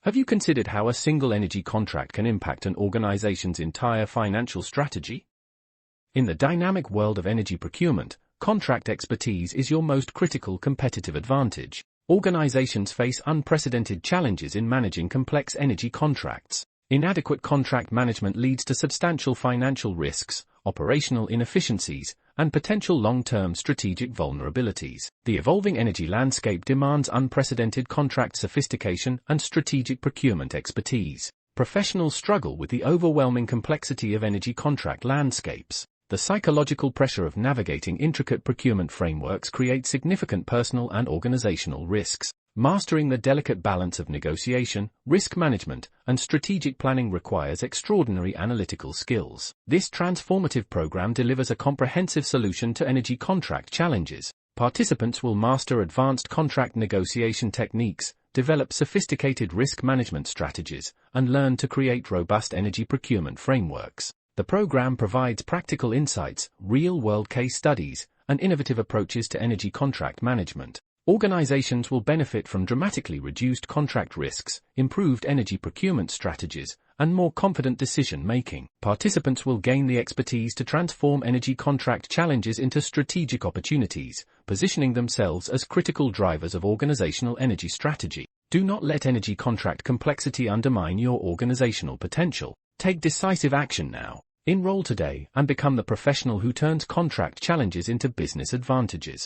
Have you considered how a single energy contract can impact an organization's entire financial strategy? In the dynamic world of energy procurement, contract expertise is your most critical competitive advantage. Organizations face unprecedented challenges in managing complex energy contracts. Inadequate contract management leads to substantial financial risks, operational inefficiencies, and potential long-term strategic vulnerabilities. The evolving energy landscape demands unprecedented contract sophistication and strategic procurement expertise. Professionals struggle with the overwhelming complexity of energy contract landscapes. The psychological pressure of navigating intricate procurement frameworks creates significant personal and organizational risks. Mastering the delicate balance of negotiation, risk management, and strategic planning requires extraordinary analytical skills. This transformative program delivers a comprehensive solution to energy contract challenges. Participants will master advanced contract negotiation techniques, develop sophisticated risk management strategies, and learn to create robust energy procurement frameworks. The program provides practical insights, real-world case studies, and innovative approaches to energy contract management. Organizations will benefit from dramatically reduced contract risks, improved energy procurement strategies, and more confident decision-making. Participants will gain the expertise to transform energy contract challenges into strategic opportunities, positioning themselves as critical drivers of organizational energy strategy. Do not let energy contract complexity undermine your organizational potential. Take decisive action now. Enroll today and become the professional who turns contract challenges into business advantages.